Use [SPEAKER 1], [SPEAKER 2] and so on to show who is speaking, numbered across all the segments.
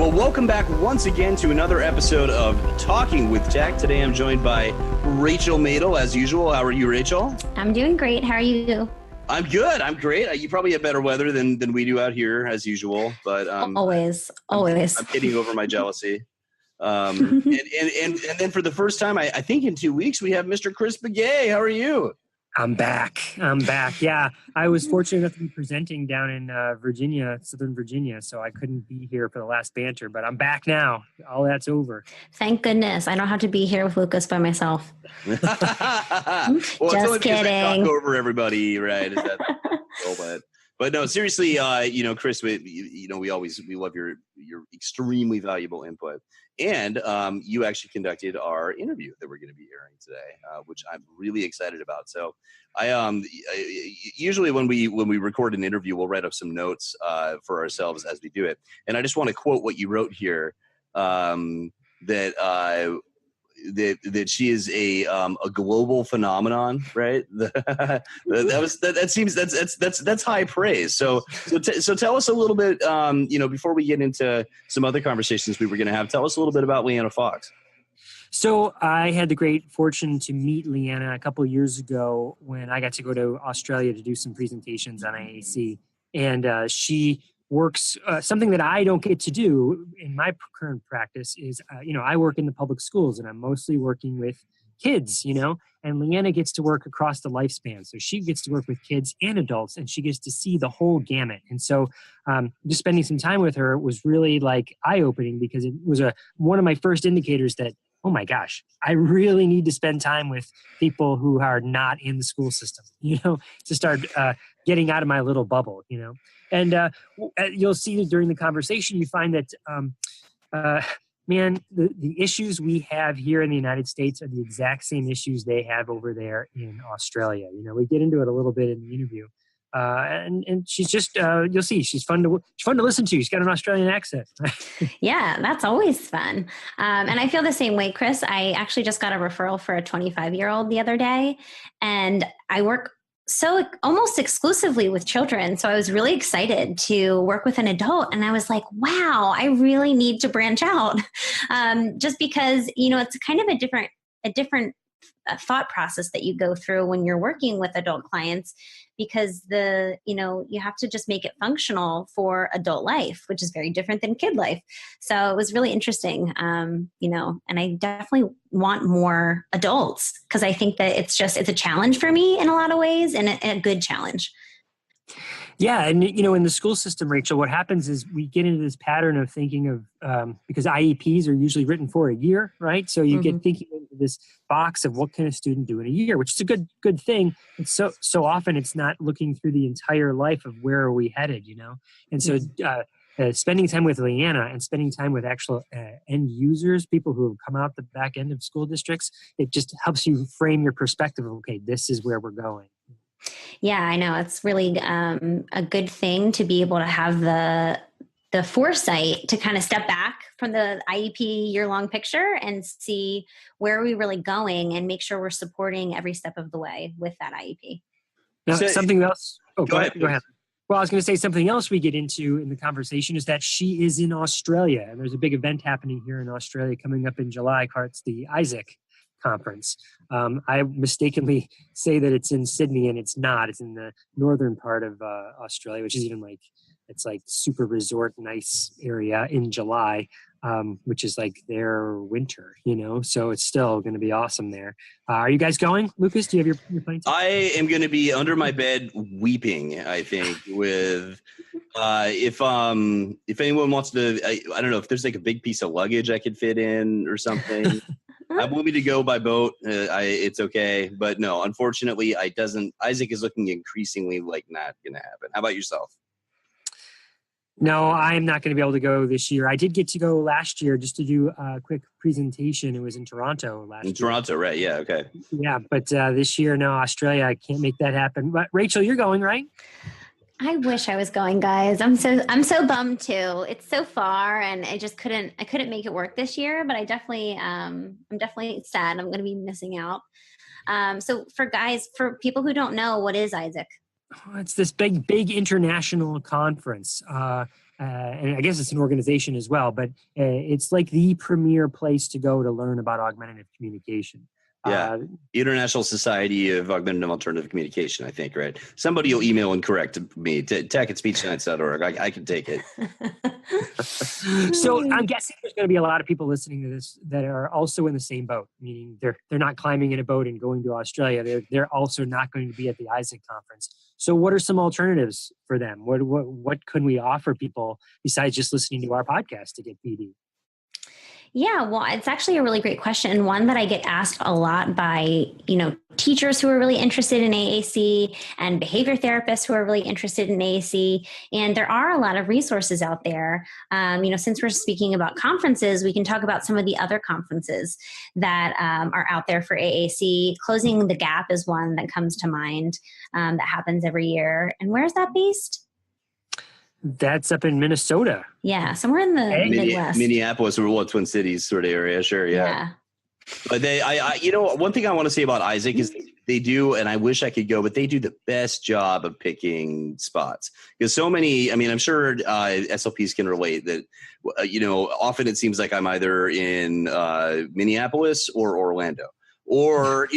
[SPEAKER 1] Well, welcome back once again to another episode of Talking with Tech. Today I'm joined by Rachel Madel, as usual. How are you, Rachel?
[SPEAKER 2] I'm doing great. How are you?
[SPEAKER 1] I'm good. I'm great. You probably have better weather than we do out here, as usual. But
[SPEAKER 2] always.
[SPEAKER 1] I'm getting over my jealousy. And then for the first time, I think in 2 weeks, we have Mr. Chris Begay. How are you?
[SPEAKER 3] I'm back. Yeah, I was fortunate enough to be presenting down in Southern Virginia, so I couldn't be here for the last banter, but I'm back now. All that's over.
[SPEAKER 2] Thank goodness. I don't have to be here with Lucas by myself.
[SPEAKER 1] Well,
[SPEAKER 2] Just kidding.
[SPEAKER 1] I talk over everybody, right? But no, seriously, Chris, we love your extremely valuable input. And you actually conducted our interview that we're going to be airing today, which I'm really excited about. So I usually when we record an interview, we'll write up some notes for ourselves as we do it. And I just want to quote what you wrote here, that she is a global phenomenon, right? That's high praise. So tell us a little bit, before we get into some other conversations we were going to have, tell us a little bit about Leanna Fox.
[SPEAKER 3] So I had the great fortune to meet Leanna a couple of years ago when I got to go to Australia to do some presentations on AAC, and she works something that I don't get to do in my current practice is, I work in the public schools and I'm mostly working with kids, and Leanna gets to work across the lifespan. So she gets to work with kids and adults and she gets to see the whole gamut. And so just spending some time with her was really like eye-opening because it was one of my first indicators that, oh my gosh, I really need to spend time with people who are not in the school system, to start getting out of my little bubble, And you'll see during the conversation, you find that, the issues we have here in the United States are the exact same issues they have over there in Australia. We get into it a little bit in the interview. And she's just, you'll see, she's fun to listen to. She's got an Australian accent.
[SPEAKER 2] Yeah, that's always fun. And I feel the same way, Chris. I actually just got a referral for a 25-year-old the other day, and I work so almost exclusively with children. So I was really excited to work with an adult. And I was like, wow, I really need to branch out. Just because, it's kind of a different thought process that you go through when you're working with adult clients, because you have to just make it functional for adult life, which is very different than kid life. So it was really interesting, and I definitely want more adults because I think that it's a challenge for me in a lot of ways, and a good challenge.
[SPEAKER 3] Yeah. And, in the school system, Rachel, what happens is we get into this pattern of thinking of, because IEPs are usually written for a year, right? So you get thinking into this box of what can a student do in a year, which is a good thing. And so often it's not looking through the entire life of where are we headed, And so spending time with Leanna and spending time with actual end users, people who have come out the back end of school districts, it just helps you frame your perspective of, okay, this is where we're going.
[SPEAKER 2] Yeah, I know. It's really a good thing to be able to have the foresight to kind of step back from the IEP year-long picture and see where are we really going and make sure we're supporting every step of the way with that IEP.
[SPEAKER 3] Now, something else. Oh,
[SPEAKER 1] go ahead.
[SPEAKER 3] Go ahead. Well, I was going to say something else we get into in the conversation is that she is in Australia, and there's a big event happening here in Australia coming up in July. It's the AAC conference. I mistakenly say that it's in Sydney, and it's not. It's in the northern part of Australia, which is even it's like super resort nice area in July, which is like their winter, so it's still going to be awesome there. Are you guys going? Lucas, do you have your plane ticket?
[SPEAKER 1] I am going to be under my bed weeping, I think, with if anyone wants to, I don't know if there's like a big piece of luggage I could fit in or something. I'm willing to go by boat. It's okay. But no, unfortunately, Isaac is looking increasingly like not going to happen. How about yourself?
[SPEAKER 3] No, I'm not going to be able to go this year. I did get to go last year just to do a quick presentation. It was in Toronto last year.
[SPEAKER 1] In Toronto, right? Yeah, okay.
[SPEAKER 3] Yeah, but this year, no, Australia, I can't make that happen. But Rachel, you're going, right?
[SPEAKER 2] I wish I was going, guys. I'm so bummed too. It's so far, and I couldn't make it work this year. But I'm definitely sad. I'm going to be missing out. So for people who don't know, what is Isaac?
[SPEAKER 3] It's this big international conference. and I guess it's an organization as well, but it's like the premier place to go to learn about augmentative communication.
[SPEAKER 1] Yeah. International Society of Augmentative and Alternative Communication, I think, right? Somebody will email and correct me. tech@speechscience.org. I can take it.
[SPEAKER 3] So I'm guessing there's going to be a lot of people listening to this that are also in the same boat, meaning they're not climbing in a boat and going to Australia. They're also not going to be at the AAC conference. So what are some alternatives for them? What can we offer people besides just listening to our podcast to get PD?
[SPEAKER 2] Yeah, well, it's actually a really great question. One that I get asked a lot by, teachers who are really interested in AAC and behavior therapists who are really interested in AAC. And there are a lot of resources out there. Since we're speaking about conferences, we can talk about some of the other conferences that are out there for AAC. Closing the Gap is one that comes to mind that happens every year. And where is that based?
[SPEAKER 3] That's up in Minnesota.
[SPEAKER 2] Yeah, somewhere in the Midwest.
[SPEAKER 1] Minneapolis or Twin Cities sort of area, sure, yeah. But one thing I want to say about AAC is they do, and I wish I could go, but they do the best job of picking spots. Because so many, I'm sure SLPs can relate that, often it seems like I'm either in Minneapolis or Orlando. Or,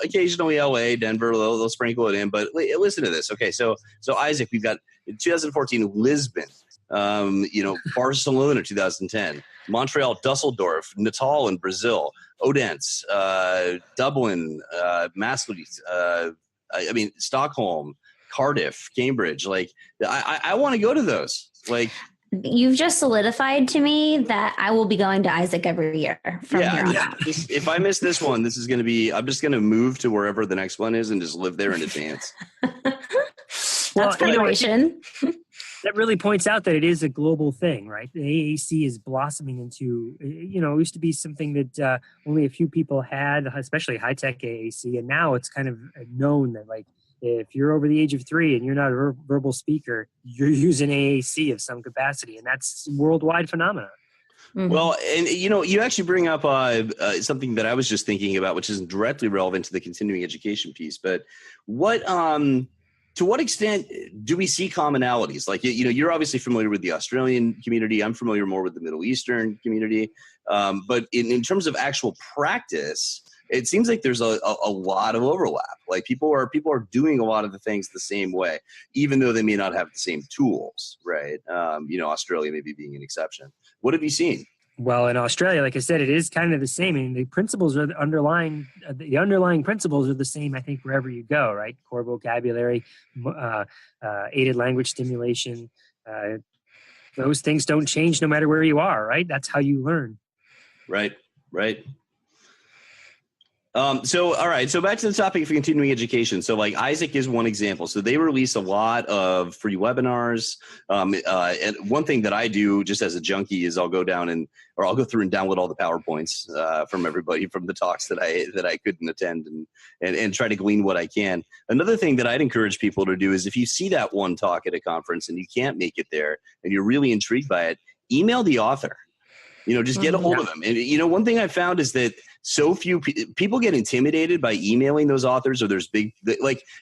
[SPEAKER 1] occasionally LA, Denver, they'll sprinkle it in. But listen to this. Okay, so AAC, we've got in 2014, Lisbon, Barcelona, 2010, Montreal, Dusseldorf, Natal in Brazil, Odense, Dublin, Maastricht, Stockholm, Cardiff, Cambridge. Like, I want to go to those. Like,
[SPEAKER 2] you've just solidified to me that I will be going to AAC every year from here on out.
[SPEAKER 1] If I miss this one, this is going to be, I'm just going to move to wherever the next one is and just live there in advance.
[SPEAKER 2] That's preparation.
[SPEAKER 3] That really points out that it is a global thing, right? The AAC is blossoming into, it used to be something that only a few people had, especially high-tech AAC. And now it's kind of known that, like, if you're over the age of 3 and you're not a verbal speaker, you're using AAC of some capacity. And that's a worldwide phenomenon.
[SPEAKER 2] Mm-hmm.
[SPEAKER 1] Well, and you actually bring up something that I was just thinking about, which isn't directly relevant to the continuing education piece. But to what extent do we see commonalities? Like, you're obviously familiar with the Australian community. I'm familiar more with the Middle Eastern community. But in terms of actual practice, it seems like there's a lot of overlap. Like people are doing a lot of the things the same way, even though they may not have the same tools, right? Australia maybe being an exception. What have you seen?
[SPEAKER 3] Well, in Australia, like I said, it is kind of the same. And the principles are the underlying principles are the same, I think, wherever you go, right? Core vocabulary, aided language stimulation. Those things don't change no matter where you are, right? That's how you learn.
[SPEAKER 1] Right. All right. So back to the topic of continuing education. So like AAC is one example. So they release a lot of free webinars. And one thing that I do just as a junkie is I'll go through and download all the PowerPoints from everybody from the talks that I couldn't attend and try to glean what I can. Another thing that I'd encourage people to do is if you see that one talk at a conference and you can't make it there and you're really intrigued by it, email the author. Just get a hold of them. And, one thing I found is that so few people get intimidated by emailing those authors, or there's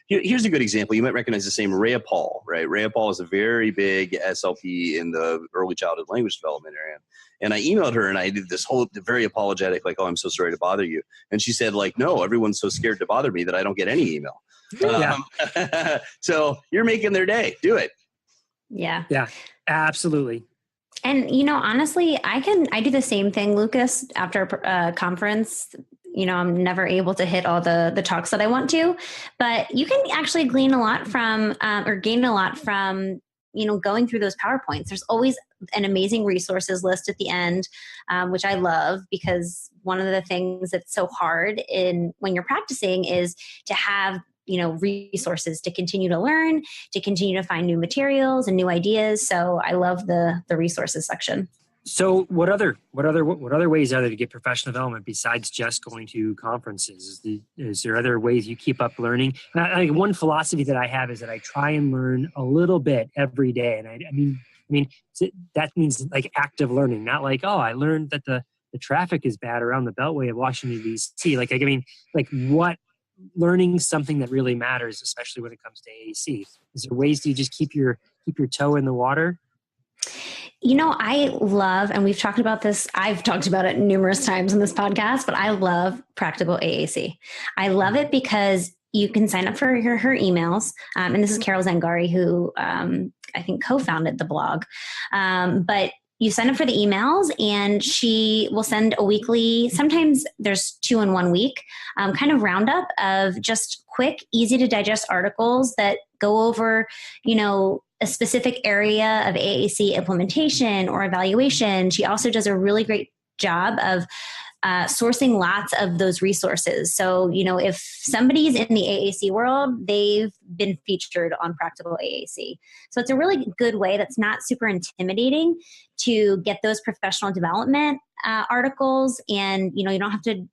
[SPEAKER 1] here's a good example. You might recognize the name Rhea Paul, right? Rhea Paul is a very big SLP in the early childhood language development area. And I emailed her and I did this whole very apologetic, like, oh, I'm so sorry to bother you. And she said, like, no, everyone's so scared to bother me that I don't get any email. So you're making their day. Do it.
[SPEAKER 2] Yeah.
[SPEAKER 3] Yeah, absolutely.
[SPEAKER 2] And, honestly, I do the same thing, Lucas, after a conference. I'm never able to hit all the talks that I want to, but you can actually glean a lot from, gain a lot from, going through those PowerPoints. There's always an amazing resources list at the end, which I love, because one of the things that's so hard when you're practicing is to have resources to continue to learn, to continue to find new materials and new ideas. So I love the resources section.
[SPEAKER 3] So what other ways are there to get professional development besides just going to conferences? Is there other ways you keep up learning? One philosophy that I have is that I try and learn a little bit every day. And I mean, that means like active learning, not like, oh, I learned that the traffic is bad around the Beltway of Washington, D.C. What learning something that really matters, especially when it comes to AAC. Is there ways to just keep your toe in the water?
[SPEAKER 2] I love, and we've talked about this, I've talked about it numerous times in this podcast, but I love Practical AAC. I love it because you can sign up for her emails. And this is Carol Zangari, who I think co-founded the blog. But you sign up for the emails and she will send a weekly, sometimes there's 2 in 1 week, kind of roundup of just quick, easy to digest articles that go over, a specific area of AAC implementation or evaluation. She also does a really great job of sourcing lots of those resources. So, if somebody's in the AAC world, they've been featured on Practical AAC. So it's a really good way that's not super intimidating to get those professional development articles. And, you don't have to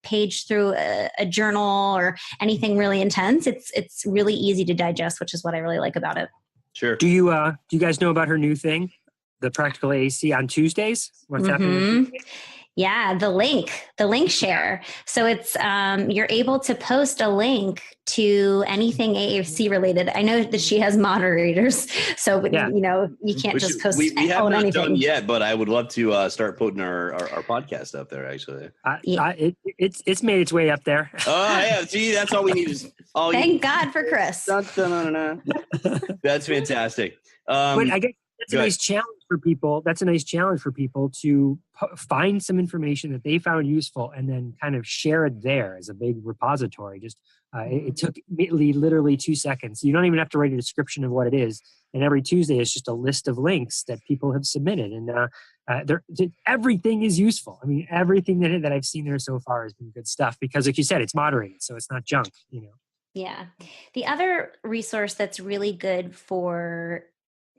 [SPEAKER 2] page through a journal or anything really intense. It's really easy to digest, which is what I really like about it.
[SPEAKER 1] Sure.
[SPEAKER 3] Do you guys know about her new thing, the Practical AAC on Tuesdays? What's happening on Tuesdays?
[SPEAKER 2] Yeah, the link share. So it's you're able to post a link to anything AAC related. I know that she has moderators, so you can't just post
[SPEAKER 1] we have
[SPEAKER 2] on
[SPEAKER 1] not
[SPEAKER 2] anything
[SPEAKER 1] done yet, but I would love to start putting our podcast up there. Actually,
[SPEAKER 3] it's made its way up there.
[SPEAKER 1] Oh yeah, see, that's all we need is.
[SPEAKER 2] Thank God for Chris.
[SPEAKER 1] That's fantastic.
[SPEAKER 3] But I guess that's a nice challenge for people. That's a nice challenge for people to find some information that they found useful and then kind of share it there as a big repository. Just it took me literally 2 seconds. You don't even have to write a description of what it is. And every Tuesday is just a list of links that people have submitted. And everything is useful. I mean, everything that I've seen there so far has been good stuff because, like you said, it's moderated, so it's not junk.
[SPEAKER 2] Yeah. The other resource that's really good for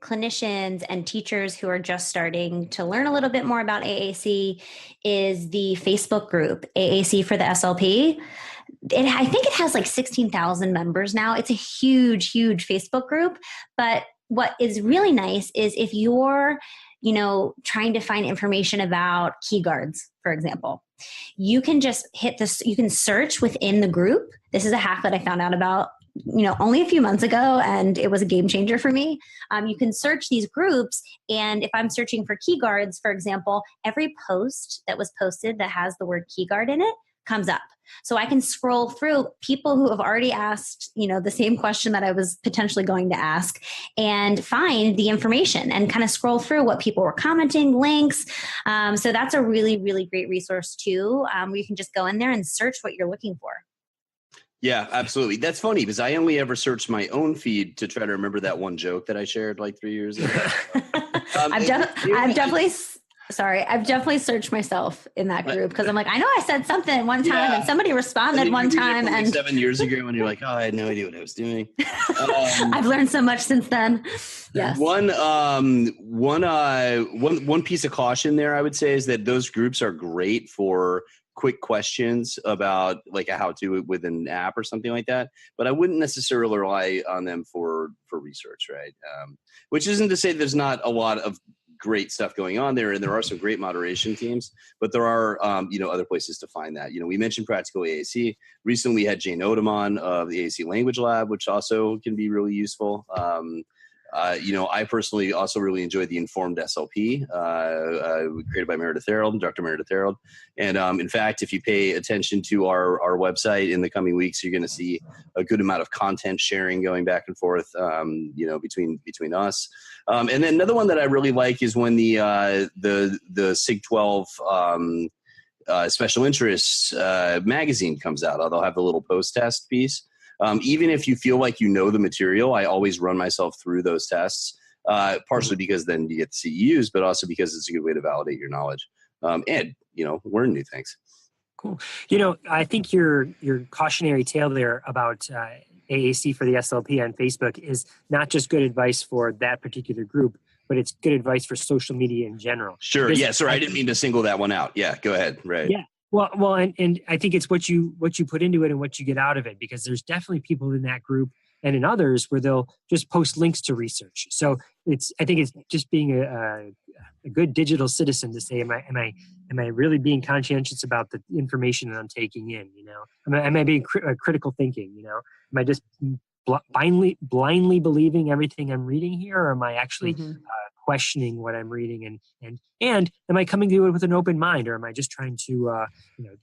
[SPEAKER 2] clinicians and teachers who are just starting to learn a little bit more about AAC is the Facebook group, AAC for the SLP. I think it has like 16,000 members now. It's a huge, huge Facebook group. But what is really nice is if you're, trying to find information about key guards, for example, you can just hit this, you can search within the group. This is a hack that I found out about only a few months ago, and it was a game changer for me. You can search these groups, and if I'm searching for key guards, for example, every post that was posted that has the word key guard in it comes up. So I can scroll through people who have already asked, the same question that I was potentially going to ask and find the information and kind of scroll through what people were commenting, links. So that's a really, really great resource too, where you can just go in there and search what you're looking for.
[SPEAKER 1] Yeah, absolutely. That's funny because I only ever searched my own feed to try to remember that one joke that I shared like 3 years ago.
[SPEAKER 2] I've definitely searched myself in that group because I'm like, I know I said something one time and somebody responded one time. And
[SPEAKER 1] 7 years ago when you're like, oh, I had no idea what I was doing.
[SPEAKER 2] I've learned so much since then. Yes.
[SPEAKER 1] One piece of caution there, I would say, is that those groups are great for quick questions about like a how-to with an app or something like that, but I wouldn't necessarily rely on them for research, right? Which isn't to say there's not a lot of great stuff going on there, and there are some great moderation teams, but there are other places to find that. We mentioned Practical AAC. Recently we had Jane Odom on of the AAC Language Lab, which also can be really useful. I personally also really enjoyed the Informed SLP created by Dr. Meredith Harold. And in fact, if you pay attention to our website in the coming weeks, you're going to see a good amount of content sharing going back and forth, between us. And then another one that I really like is when the SIG-12 special interests magazine comes out. They'll have the little post-test piece. Even if you feel like the material, I always run myself through those tests, partially because then you get the CEUs, but also because it's a good way to validate your knowledge and, learn new things.
[SPEAKER 3] Cool. I think your cautionary tale there about AAC for the SLP on Facebook is not just good advice for that particular group, but it's good advice for social media in general.
[SPEAKER 1] Sure.
[SPEAKER 3] Because
[SPEAKER 1] yeah. Sorry, I didn't mean to single that one out. Yeah. Go ahead. Right.
[SPEAKER 3] Yeah. Well, and I think it's what you put into it and what you get out of it, because there's definitely people in that group and in others where they'll just post links to research. So I think it's just being a good digital citizen to say, am I really being conscientious about the information that I'm taking in? Am I being critical thinking? Am I just blindly believing everything I'm reading here, or am I actually questioning what I'm reading, and am I coming to it with an open mind, or am I just trying to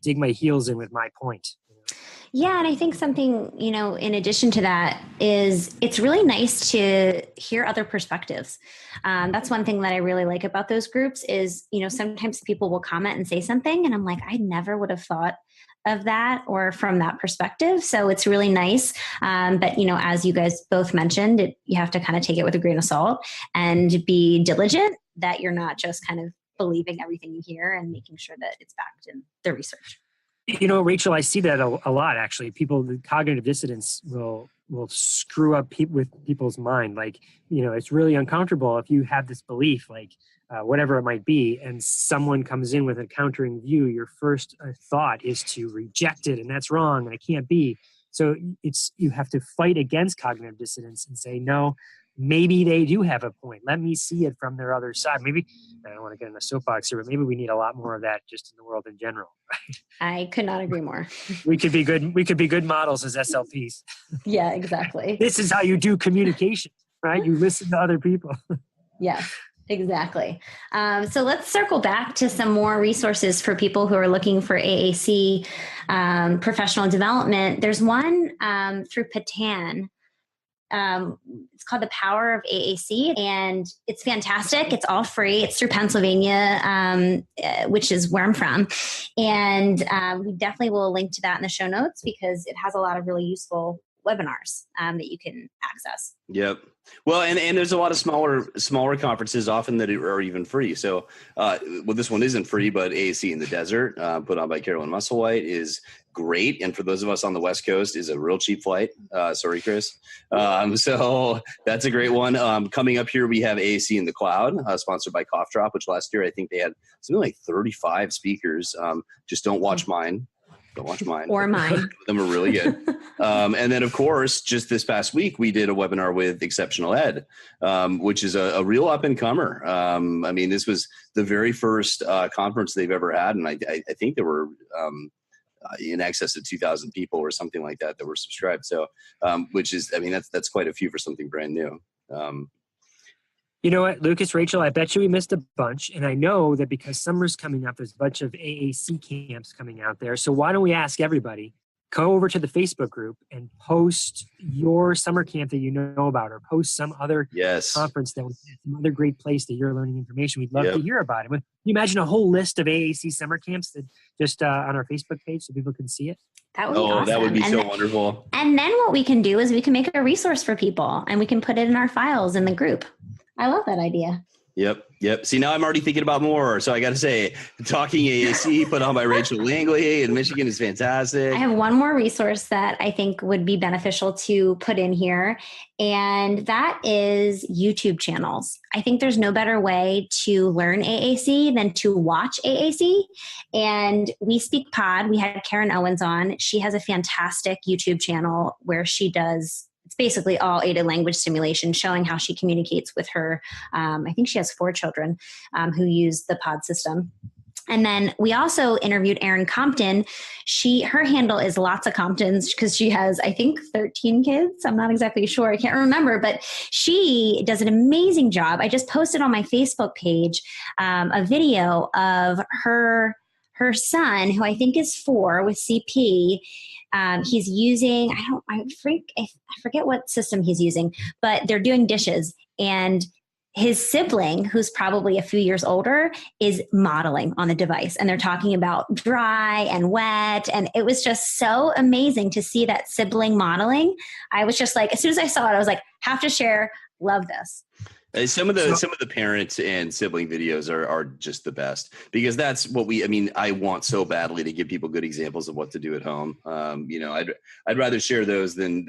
[SPEAKER 3] dig my heels in with my point?
[SPEAKER 2] Yeah, and I think something, in addition to that is it's really nice to hear other perspectives. That's one thing that I really like about those groups is, sometimes people will comment and say something and I'm like, I never would have thought of that or from that perspective. So it's really nice. But, as you guys both mentioned, you have to kind of take it with a grain of salt and be diligent that you're not just kind of believing everything you hear and making sure that it's backed in the research.
[SPEAKER 3] Rachel, I see that a lot, actually. People, the cognitive dissonance will screw up with people's mind. Like, it's really uncomfortable if you have this belief, like whatever it might be, and someone comes in with a countering view, your first thought is to reject it, and that's wrong, and it can't be. So you have to fight against cognitive dissonance and say, no, maybe they do have a point. Let me see it from their other side. Maybe, I don't want to get in a soapbox here, but maybe we need a lot more of that just in the world in general. Right?
[SPEAKER 2] I could not agree more.
[SPEAKER 3] We could be good models as SLPs.
[SPEAKER 2] Yeah, exactly.
[SPEAKER 3] This is how you do communication, right? You listen to other people.
[SPEAKER 2] Yeah, exactly. So let's circle back to some more resources for people who are looking for AAC professional development. There's one through Patan. It's called The Power of AAC, and it's fantastic. It's all free. It's through Pennsylvania, which is where I'm from. And we definitely will link to that in the show notes because it has a lot of really useful webinars that you can access.
[SPEAKER 1] Yep. Well, and there's a lot of smaller conferences often that are even free. So, this one isn't free, but AAC in the Desert, put on by Carolyn Musselwhite, is great. And for those of us on the West Coast, is a real cheap flight. Sorry, Chris. So that's a great one. Coming up here, we have AAC in the Cloud, sponsored by Cough Drop, which last year I think they had something like 35 speakers. Just don't watch mine. Don't watch mine.
[SPEAKER 2] Or mine.
[SPEAKER 1] Some of them are really good. And then, of course, just this past week, we did a webinar with Exceptional Ed, which is a real up-and-comer. This was the very first conference they've ever had, and I think there were in excess of 2,000 people or something like that were subscribed. So, which is, that's quite a few for something brand new.
[SPEAKER 3] You know what, Lucas, Rachel, I bet you we missed a bunch. And I know that because summer's coming up, there's a bunch of AAC camps coming out there. So why don't we ask everybody, go over to the Facebook group and post your summer camp that you know about, or post some other conference, some other great place that you're learning information. We'd love to hear about it. But can you imagine a whole list of AAC summer camps that just on our Facebook page so people can see it?
[SPEAKER 2] That would be awesome.
[SPEAKER 1] That would be so wonderful.
[SPEAKER 2] And then what we can do is we can make a resource for people and we can put it in our files in the group. I love that idea.
[SPEAKER 1] Yep. See, now I'm already thinking about more. So I got to say, Talking AAC, put on by Rachel Langley in Michigan, is fantastic.
[SPEAKER 2] I have one more resource that I think would be beneficial to put in here, and that is YouTube channels. I think there's no better way to learn AAC than to watch AAC. And We Speak Pod, we had Karen Owens on. She has a fantastic YouTube channel where she does, it's basically all aided language stimulation, showing how she communicates with her. I think she has 4 children who use the pod system. And then we also interviewed Erin Compton. Her handle is Lots of Comptons because she has, I think, 13 kids. I'm not exactly sure. I can't remember, but she does an amazing job. I just posted on my Facebook page a video of her son, who I think is 4 with CP. He's using, I forget what system he's using, but they're doing dishes, and his sibling, who's probably a few years older, is modeling on the device, and they're talking about dry and wet. And it was just so amazing to see that sibling modeling. I was just like, as soon as I saw it, I was like, have to share, love this.
[SPEAKER 1] Some of the parents and sibling videos are just the best, because that's what I want so badly to give people good examples of what to do at home. I'd rather share those than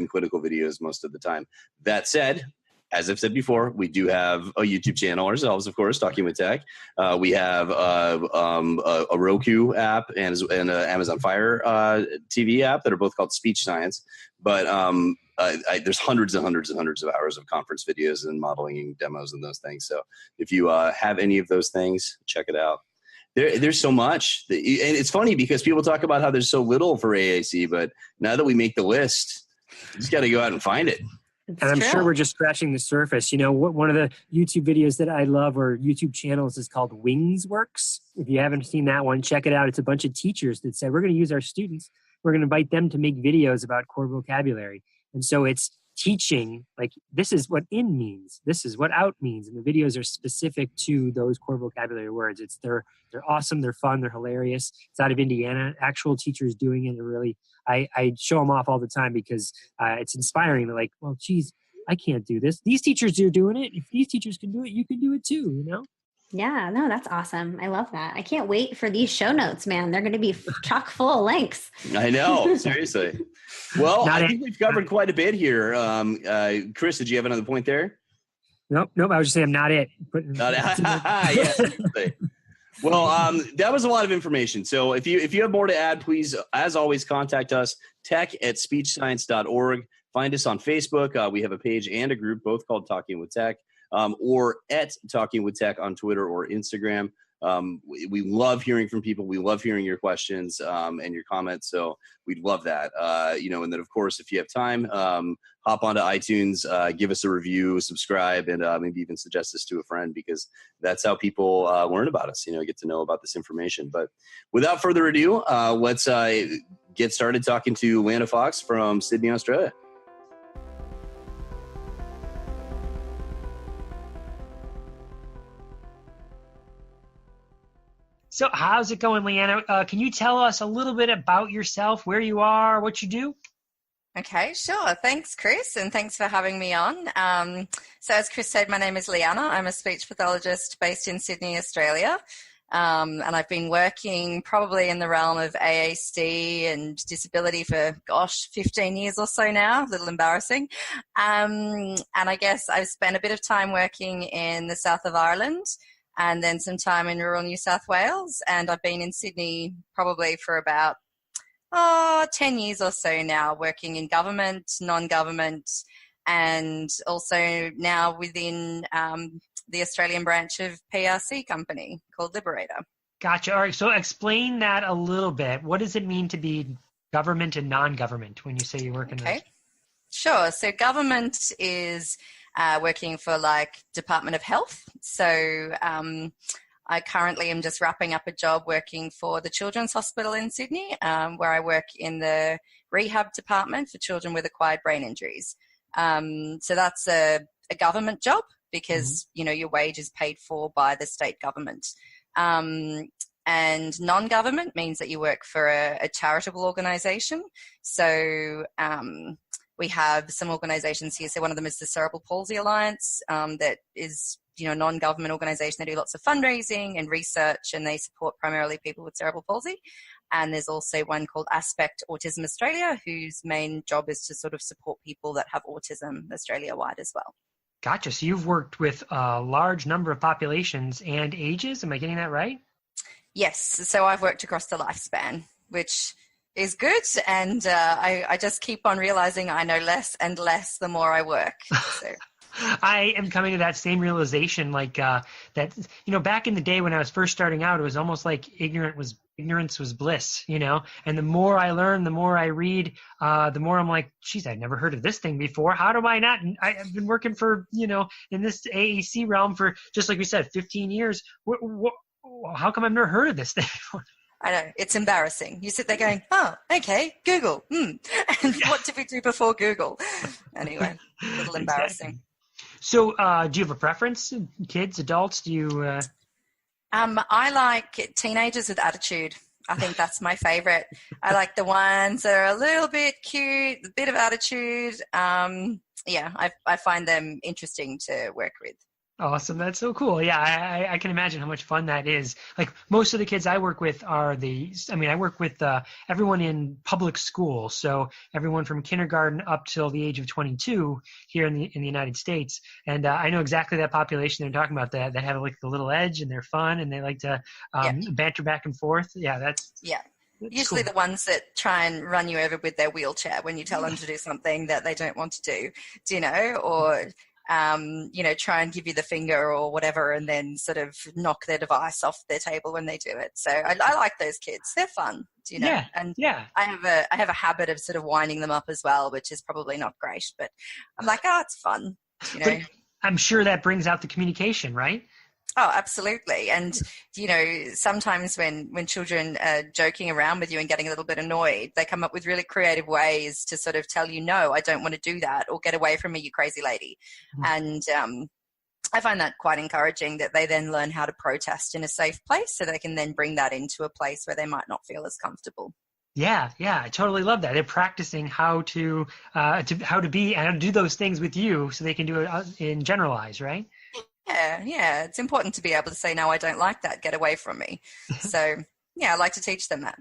[SPEAKER 1] clinical videos most of the time. That said, as I've said before, we do have a YouTube channel ourselves, of course, Talking with Tech. We have a Roku app and an Amazon Fire TV app that are both called Speech Science. But there's hundreds and hundreds and hundreds of hours of conference videos and modeling and demos and those things. So if you have any of those things, check it out. There's so much. And it's funny because people talk about how there's so little for AAC, but now that we make the list, you just got to go out and find it.
[SPEAKER 2] It's
[SPEAKER 3] And I'm
[SPEAKER 2] true.
[SPEAKER 3] sure we're just scratching the surface. You know, one of the YouTube videos that I love or YouTube channels is called Wings Works. If you haven't seen that one, check it out. It's a bunch of teachers that say, we're going to use our students. We're going to invite them to make videos about core vocabulary. And so it's teaching, like, this is what in means. This is what out means. And the videos are specific to those core vocabulary words. They're awesome. They're fun. They're hilarious. It's out of Indiana. Actual teachers doing it. I show them off all the time because it's inspiring. They're like, well, geez, I can't do this. These teachers are doing it. If these teachers can do it, you can do it too, you know?
[SPEAKER 2] Yeah, no, that's awesome. I love that. I can't wait for these show notes, man. They're going to be chock full of links.
[SPEAKER 1] I know, seriously. Well, I think we've covered quite a bit here. Chris, did you have another point there?
[SPEAKER 3] Nope. I was just saying I'm not it.
[SPEAKER 1] Not it. Yeah. Well, that was a lot of information. So if you have more to add, please, as always, contact us, tech@speechscience.org. Find us on Facebook. We have a page and a group, both called Talking with Tech, or at Talking with Tech on Twitter or Instagram. We love hearing from people. We love hearing your questions and your comments. So we'd love that. And then, of course, if you have time, hop onto iTunes, give us a review, subscribe, and maybe even suggest this to a friend, because that's how people learn about us, get to know about this information. But without further ado, let's get started talking to Leanna Fox from Sydney, Australia.
[SPEAKER 3] So how's it going, Leanna? Can you tell us a little bit about yourself, where you are, what you do?
[SPEAKER 4] Okay, sure. Thanks, Chris, and thanks for having me on. So as Chris said, my name is Leanna. I'm a speech pathologist based in Sydney, Australia. And I've been working probably in the realm of AAC and disability for, 15 years or so now, a little embarrassing. And I guess I've spent a bit of time working in the south of Ireland, and then some time in rural New South Wales. And I've been in Sydney probably for about 10 years or so now, working in government, non-government, and also now within the Australian branch of PRC company called Liberator.
[SPEAKER 3] Gotcha. All right. So explain that a little bit. What does it mean to be government and non-government when you say you work in those?
[SPEAKER 4] Sure. So government is working for Department of Health. So I currently am just wrapping up a job working for the Children's Hospital in Sydney, where I work in the rehab department for children with acquired brain injuries. So that's a government job because, your wage is paid for by the state government. And non-government means that you work for a charitable organisation. So we have some organisations here. So one of them is the Cerebral Palsy Alliance, that is, a non-government organisation. They do lots of fundraising and research, and they support primarily people with cerebral palsy. And there's also one called Aspect Autism Australia, whose main job is to sort of support people that have autism Australia-wide as well.
[SPEAKER 3] Gotcha. So you've worked with a large number of populations and ages. Am I getting that right?
[SPEAKER 4] Yes. So I've worked across the lifespan, which is good. And I just keep on realizing I know less and less the more I work. So.
[SPEAKER 3] I am coming to that same realization, that, back in the day when I was first starting out, it was almost like ignorance was bliss, and the more I learn, the more I read, the more I'm like, geez, I've never heard of this thing before. How do I not? I've been working for, in this AAC realm for, just like we said, 15 years. How come I've never heard of this thing before?
[SPEAKER 4] I know, it's embarrassing. You sit there going, okay, Google. And what did we do before Google? Anyway, a little embarrassing.
[SPEAKER 3] Exactly. So do you have a preference? Kids, adults? Do you?
[SPEAKER 4] I like teenagers with attitude. I think that's my favorite. I like the ones that are a little bit cute, a bit of attitude. I find them interesting to work with.
[SPEAKER 3] Awesome. That's so cool. Yeah, I can imagine how much fun that is. Like most of the kids I work with I work with everyone in public school. So everyone from kindergarten up till the age of 22 here in the United States. And I know exactly that population they're talking about, that have like the little edge and they're fun and they like to banter back and forth. Yeah, that's
[SPEAKER 4] usually cool. The ones that try and run you over with their wheelchair when you tell them to do something that they don't want to do, or try and give you the finger or whatever, and then sort of knock their device off their table when they do it. So I like those kids. They're fun,
[SPEAKER 3] Yeah,
[SPEAKER 4] and
[SPEAKER 3] yeah.
[SPEAKER 4] I have a habit of sort of winding them up as well, which is probably not great, but I'm like, oh, it's fun,
[SPEAKER 3] But I'm sure that brings out the communication, right?
[SPEAKER 4] Oh, absolutely. And, sometimes when children are joking around with you and getting a little bit annoyed, they come up with really creative ways to sort of tell you, no, I don't want to do that, or get away from me, you crazy lady. And I find that quite encouraging, that they then learn how to protest in a safe place, so they can then bring that into a place where they might not feel as comfortable.
[SPEAKER 3] Yeah, I totally love that. They're practicing how to be and do those things with you, so they can do it in generalized, right?
[SPEAKER 4] Yeah. It's important to be able to say, no, I don't like that. Get away from me. So, yeah, I like to teach them that.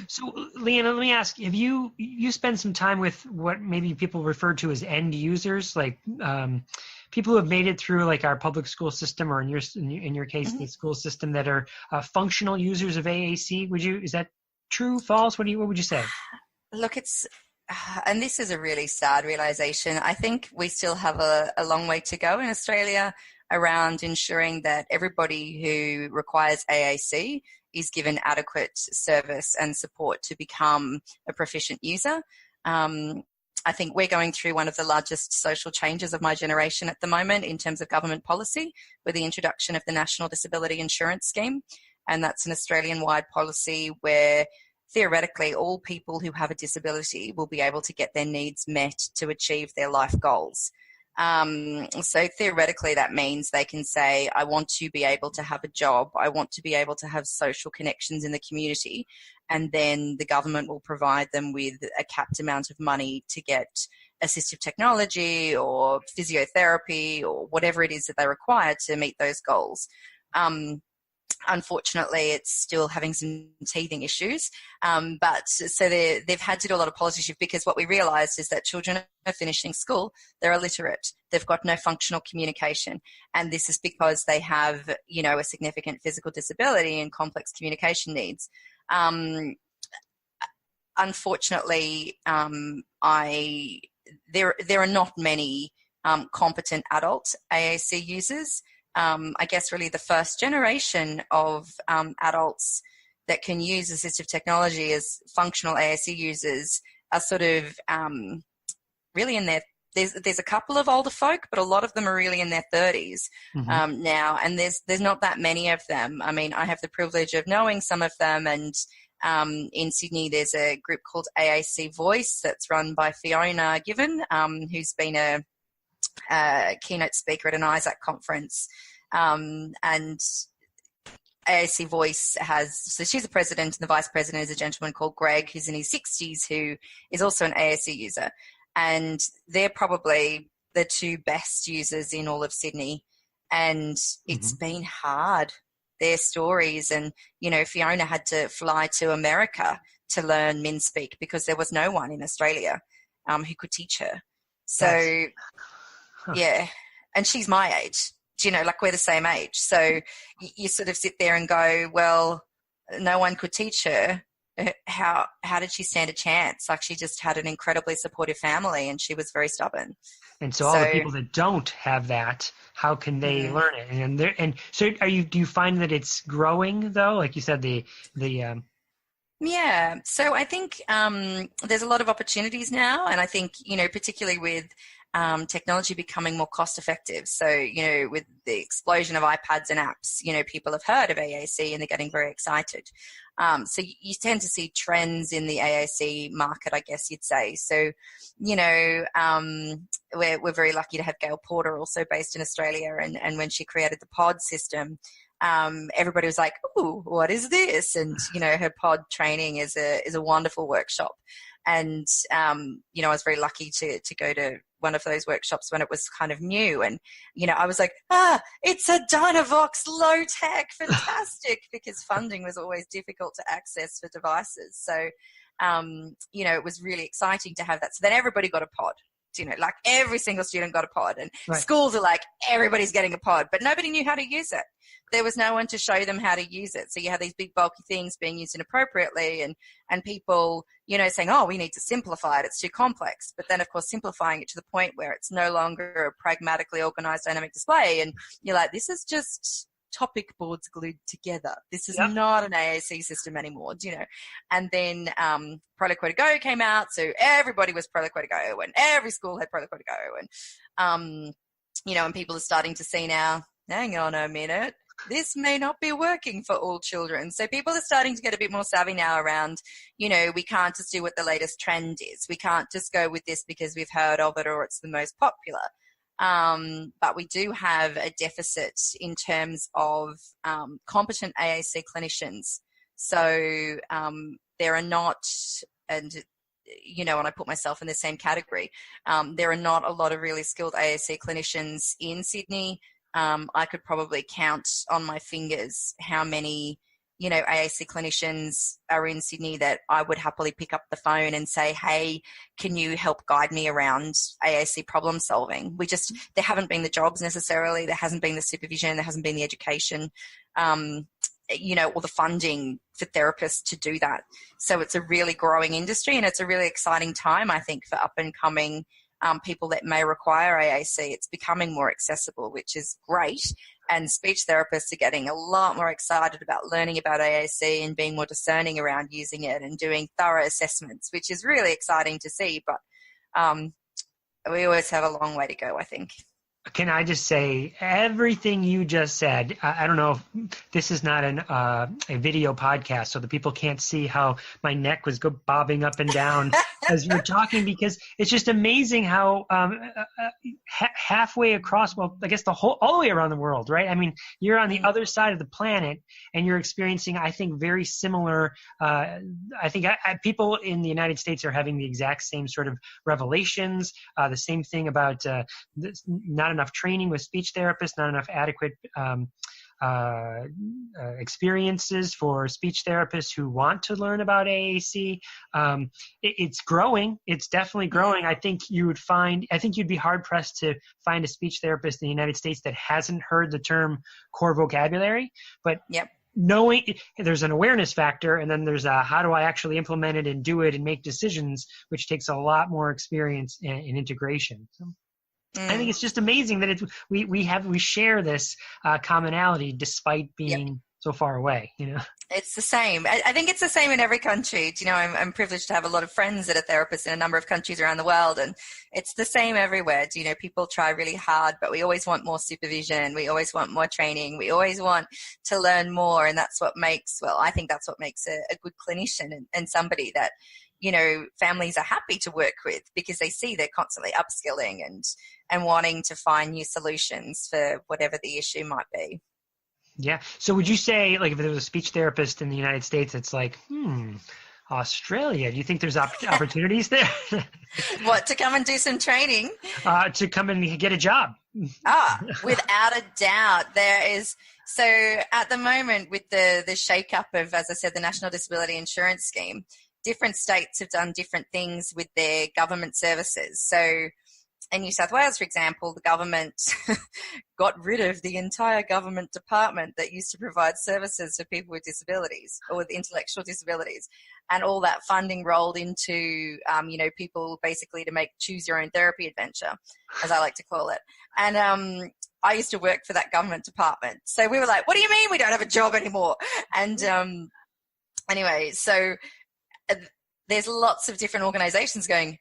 [SPEAKER 3] So, Leanna, let me ask: have you spend some time with what maybe people refer to as end users, like people who have made it through like our public school system, or in your case, the school system, that are functional users of AAC? Is that true, false? What would you say?
[SPEAKER 4] Look, and this is a really sad realization. I think we still have a long way to go in Australia around ensuring that everybody who requires AAC is given adequate service and support to become a proficient user. I think we're going through one of the largest social changes of my generation at the moment in terms of government policy, with the introduction of the National Disability Insurance Scheme. And that's an Australian-wide policy where theoretically all people who have a disability will be able to get their needs met to achieve their life goals. So theoretically that means they can say, I want to be able to have a job, I want to be able to have social connections in the community, and then the government will provide them with a capped amount of money to get assistive technology or physiotherapy or whatever it is that they require to meet those goals. Unfortunately, it's still having some teething issues. But so they've had to do a lot of policy shift, because what we realised is that children are finishing school, they're illiterate, they've got no functional communication. And this is because they have, a significant physical disability and complex communication needs. Unfortunately, there are not many competent adult AAC users. I guess really the first generation of adults that can use assistive technology as functional AAC users are sort of really in their, there's a couple of older folk, but a lot of them are really in their 30s now, and there's not that many of them. I mean, I have the privilege of knowing some of them, and in Sydney there's a group called AAC Voice that's run by Fiona Given, who's been a keynote speaker at an Isaac conference, and AAC Voice so she's the president, and the vice president is a gentleman called Greg, who's in his 60s, who is also an AAC user, and they're probably the two best users in all of Sydney, and it's been hard, their stories. And Fiona had to fly to America to learn MinSpeak because there was no one in Australia who could teach her. So yeah, and she's my age, like we're the same age. So you sort of sit there and go, well, no one could teach her. How did she stand a chance? Like, she just had an incredibly supportive family, and she was very stubborn.
[SPEAKER 3] And so all the people that don't have that, how can they learn it? And so do you find that it's growing though? Like you said,
[SPEAKER 4] Yeah, so I think there's a lot of opportunities now, and I think, particularly with technology becoming more cost effective. So, with the explosion of iPads and apps, people have heard of AAC and they're getting very excited. So you tend to see trends in the AAC market, I guess you'd say. So, we're very lucky to have Gail Porter, also based in Australia, and when she created the pod system, everybody was like, ooh, what is this? And, her pod training is a wonderful workshop. And, I was very lucky to go to one of those workshops when it was kind of new. And, I was like, it's a Dynavox low tech, fantastic, because funding was always difficult to access for devices. So, it was really exciting to have that. So then everybody got a pod. like every single student got a pod, and
[SPEAKER 3] Right.
[SPEAKER 4] schools are like, everybody's getting a pod, but nobody knew how to use it. There was no one to show them how to use it. So you have these big bulky things being used inappropriately, and people, saying, oh, we need to simplify it. It's too complex. But then, of course, simplifying it to the point where it's no longer a pragmatically organized dynamic display. And you're like, this is just topic boards glued together. This is not an AAC system anymore, And then Proloquo to Go came out. So everybody was Proloquo to Go, and every school had Proloquo to Go. And, and people are starting to see now, hang on a minute, this may not be working for all children. So people are starting to get a bit more savvy now around, we can't just do what the latest trend is. We can't just go with this because we've heard of it or it's the most popular. But we do have a deficit in terms of competent AAC clinicians. So there are not, and I put myself in the same category, there are not a lot of really skilled AAC clinicians in Sydney. I could probably count on my fingers how many, AAC clinicians are in Sydney that I would happily pick up the phone and say, hey, can you help guide me around AAC problem solving? There haven't been the jobs necessarily. There hasn't been the supervision. There hasn't been the education, or the funding for therapists to do that. So it's a really growing industry, and it's a really exciting time, I think, for up and coming people that may require AAC. It's becoming more accessible, which is great. And speech therapists are getting a lot more excited about learning about AAC and being more discerning around using it and doing thorough assessments, which is really exciting to see. But we always have a long way to go, I think.
[SPEAKER 3] Can I just say everything you just said? I don't know if this is not a video podcast, so the people can't see how my neck was bobbing up and down as you're talking, because it's just amazing how halfway across, well, I guess all the way around the world, right? I mean, you're on the other side of the planet and you're experiencing, I think, very similar. I think people in the United States are having the exact same sort of revelations. The same thing about not enough training with speech therapists, not enough adequate experiences for speech therapists who want to learn about AAC. It's growing. It's definitely growing. I think you'd be hard pressed to find a speech therapist in the United States that hasn't heard the term core vocabulary. But knowing there's an awareness factor, and then there's how do I actually implement it and do it and make decisions, which takes a lot more experience in integration. So I think it's just amazing that we share this commonality despite being so far away.
[SPEAKER 4] It's the same. I think it's the same in every country. I'm privileged to have a lot of friends that are therapists in a number of countries around the world, and it's the same everywhere. People try really hard, but we always want more supervision. We always want more training. We always want to learn more, and that's what makes a good clinician and somebody that families are happy to work with, because they see they're constantly upskilling and wanting to find new solutions for whatever the issue might be.
[SPEAKER 3] Yeah. So would you say, like, if there was a speech therapist in the United States, it's like, Australia, do you think there's opportunities there?
[SPEAKER 4] What, to come and do some training?
[SPEAKER 3] To come and get a job.
[SPEAKER 4] Without a doubt. There is. So at the moment, with the shake-up of, as I said, the National Disability Insurance Scheme, different states have done different things with their government services. So in New South Wales, for example, the government got rid of the entire government department that used to provide services for people with disabilities or with intellectual disabilities. And all that funding rolled into, people basically to choose your own therapy adventure, as I like to call it. And I used to work for that government department. So we were like, what do you mean we don't have a job anymore? And anyway, so there's lots of different organizations going,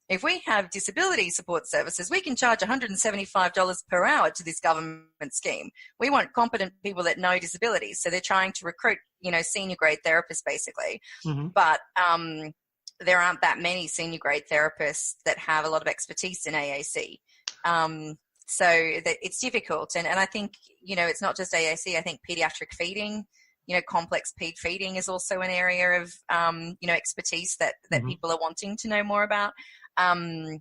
[SPEAKER 4] if we have disability support services, we can charge $175 per hour to this government scheme. We want competent people that know disabilities. So they're trying to recruit, senior grade therapists basically. Mm-hmm. But there aren't that many senior grade therapists that have a lot of expertise in AAC. So it's difficult. And I think, it's not just AAC. I think pediatric feeding, complex ped feeding is also an area of, expertise that mm-hmm. people are wanting to know more about. So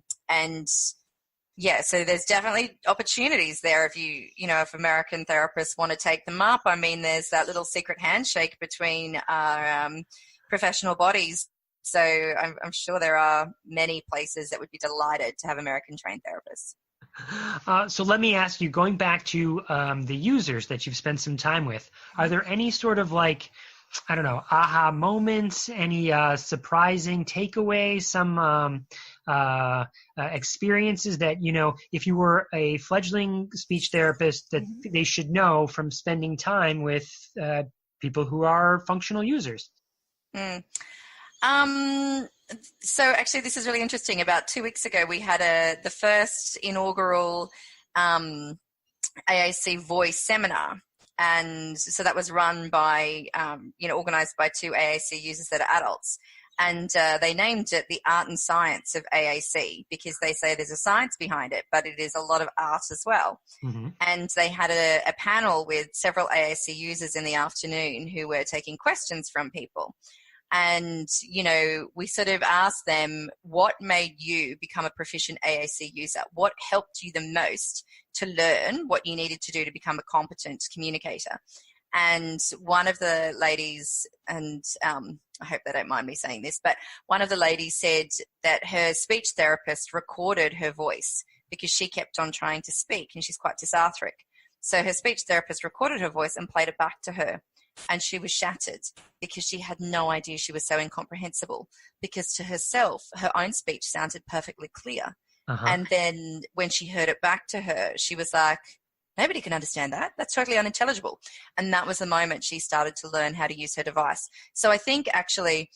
[SPEAKER 4] there's definitely opportunities there if American therapists want to take them up. I mean, there's that little secret handshake between our professional bodies So I'm sure there are many places that would be delighted to have American trained therapists.
[SPEAKER 3] So let me ask you, going back to the users that you've spent some time with, are there any sort of like, I don't know, aha moments, any surprising takeaways, some experiences that, you know, if you were a fledgling speech therapist, that they should know from spending time with people who are functional users?
[SPEAKER 4] So actually, this is really interesting. About 2 weeks ago, we had the first inaugural AAC voice seminar. And so that was run by, organized by 2 AAC users that are adults. And they named it the art and science of AAC because they say there's a science behind it, but it is a lot of art as well. Mm-hmm. And they had a panel with several AAC users in the afternoon who were taking questions from people. And, you know, we sort of asked them, what made you become a proficient AAC user? What helped you the most to learn what you needed to do to become a competent communicator? And one of the ladies, and I hope they don't mind me saying this, but one of the ladies said that her speech therapist recorded her voice because she kept on trying to speak and she's quite dysarthric. So her speech therapist recorded her voice and played it back to her. And she was shattered because she had no idea she was so incomprehensible, because to herself, her own speech sounded perfectly clear. Uh-huh. And then when she heard it back to her, she was like, nobody can understand that. That's totally unintelligible. And that was the moment she started to learn how to use her device. So I think actually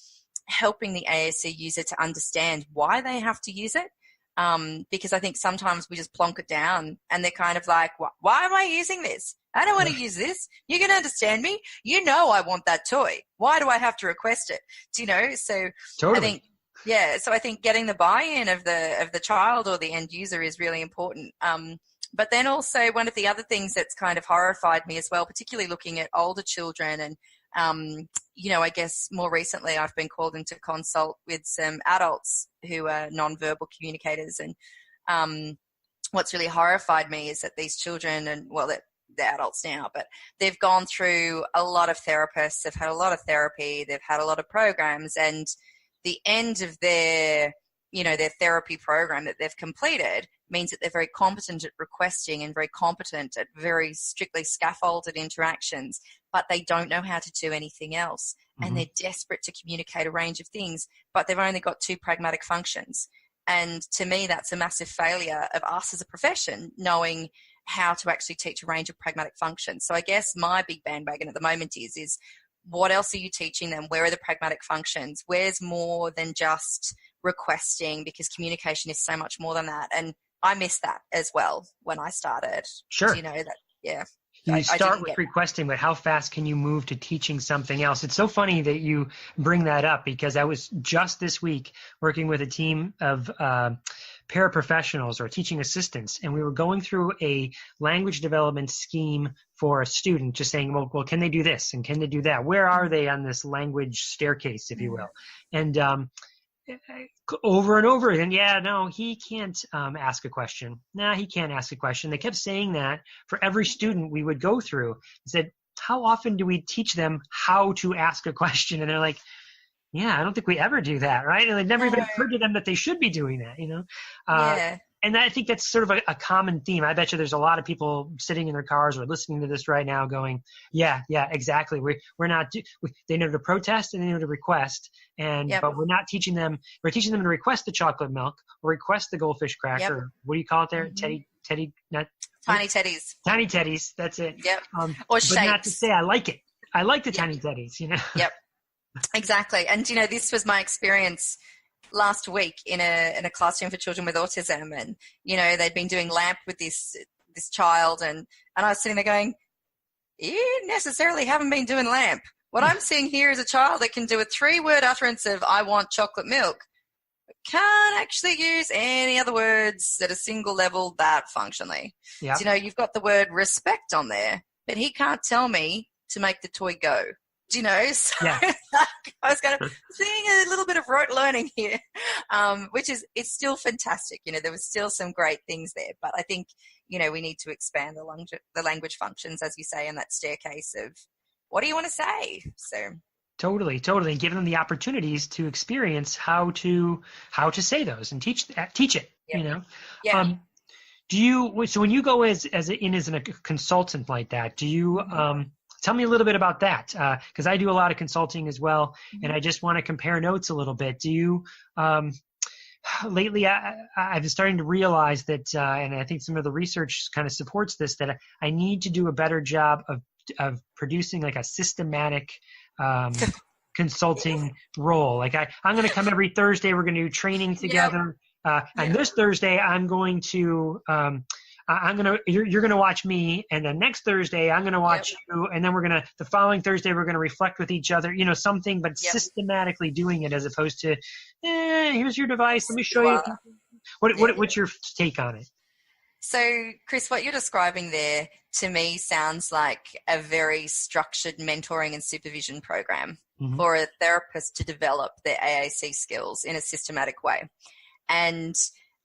[SPEAKER 4] helping the AAC user to understand why they have to use it, because I think sometimes we just plonk it down and they're kind of like, why am I using this? I don't want to use this. You can understand me. You know I want that toy. Why do I have to request it? Do you know? So totally. I think getting the buy-in of the child or the end user is really important. But then also one of the other things that's kind of horrified me as well, particularly looking at older children and, I guess more recently I've been called in to consult with some adults who are nonverbal communicators. And what's really horrified me is that these children, and they're adults now, but they've gone through a lot of therapists, they've had a lot of therapy, they've had a lot of programs, and the end of their therapy program that they've completed means that they're very competent at requesting and very competent at very strictly scaffolded interactions, but they don't know how to do anything else. Mm-hmm. And they're desperate to communicate a range of things, but they've only got 2 pragmatic functions. And to me, that's a massive failure of us as a profession, knowing how to actually teach a range of pragmatic functions. So I guess my big bandwagon at the moment is what else are you teaching them? Where are the pragmatic functions? Where's more than just requesting? Because communication is so much more than that. And I missed that as well when I started.
[SPEAKER 3] Sure.
[SPEAKER 4] Do you know that? Yeah.
[SPEAKER 3] You start with requesting, but how fast can you move to teaching something else? It's so funny that you bring that up, because I was just this week working with a team of paraprofessionals or teaching assistants, and we were going through a language development scheme for a student, just saying, well, can they do this and can they do that? Where are they on this language staircase, if you will? And over and over again, he can't ask a question. He can't ask a question. They kept saying that for every student we would go through. I said, how often do we teach them how to ask a question? And they're like, I don't think we ever do that, right? And it never even occurred to them that they should be doing that, And I think that's sort of a common theme. I bet you there's a lot of people sitting in their cars or listening to this right now going, yeah, exactly. We're not, they know to protest and they know to request. But we're not teaching them, we're teaching them to request the chocolate milk or request the goldfish cracker. Yep. What do you call it there? Mm-hmm.
[SPEAKER 4] Tiny teddies.
[SPEAKER 3] Tiny teddies. That's it.
[SPEAKER 4] Yep.
[SPEAKER 3] Or shapes. But not to say, I like it. I like the tiny teddies,
[SPEAKER 4] Yep. Exactly. And, this was my experience last week in a classroom for children with autism, and they'd been doing LAMP with this child, and I was sitting there going, you necessarily haven't been doing LAMP. What I'm seeing here is a child that can do a 3-word utterance of I want chocolate milk, can't actually use any other words at a single level that functionally. Yeah. You've got the word respect on there, but he can't tell me to make the toy go. So I was kind of seeing a little bit of rote learning here, which it's still fantastic. There was still some great things there, but I think, we need to expand the language functions, as you say, in that staircase of what do you want to say? So,
[SPEAKER 3] Totally. And give them the opportunities to experience how to say those and teach it.
[SPEAKER 4] Yeah.
[SPEAKER 3] Yeah. So when you go as a consultant like that, do you tell me a little bit about that? Because I do a lot of consulting as well, and I just want to compare notes a little bit. Do you lately? I've been starting to realize that, and I think some of the research kind of supports this, that I need to do a better job of producing like a systematic consulting role. Like I'm going to come every Thursday. We're going to do training together. And this Thursday, I'm going to, you're going to watch me. And then next Thursday, I'm going to watch you. And then the following Thursday, we're going to reflect with each other, something, but systematically doing it as opposed to, here's your device. Let me show you. What's your take on it?
[SPEAKER 4] So, Chris, what you're describing there to me sounds like a very structured mentoring and supervision program for a therapist to develop their AAC skills in a systematic way. And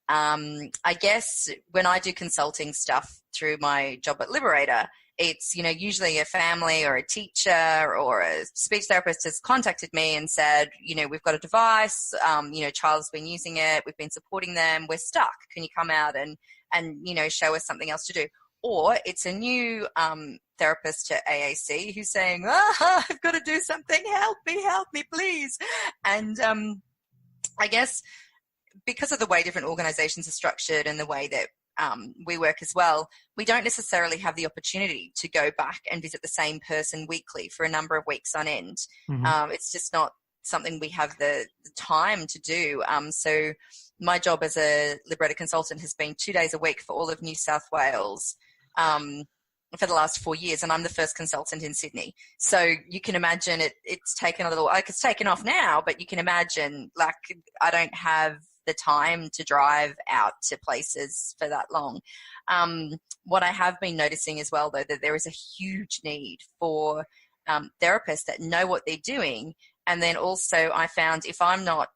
[SPEAKER 4] I guess when I do consulting stuff through my job at Liberator, it's, usually a family or a teacher or a speech therapist has contacted me and said, we've got a device, child's been using it, we've been supporting them, we're stuck. Can you come out and show us something else to do? Or it's a new therapist to AAC who's saying, I've got to do something, help me, please. And I guess because of the way different organizations are structured and the way that we work as well, we don't necessarily have the opportunity to go back and visit the same person weekly for a number of weeks on end. It's just not something we have the time to do. So my job as a Liberator consultant has been 2 days a week for all of New South Wales for the last 4 years, and I'm the first consultant in Sydney. So you can imagine it's taken a little, it's taken off now, but you can imagine, like, I don't have the time to drive out to places for that long. What I have been noticing as well, though, that there is a huge need for therapists that know what they're doing. And then also I found if I'm not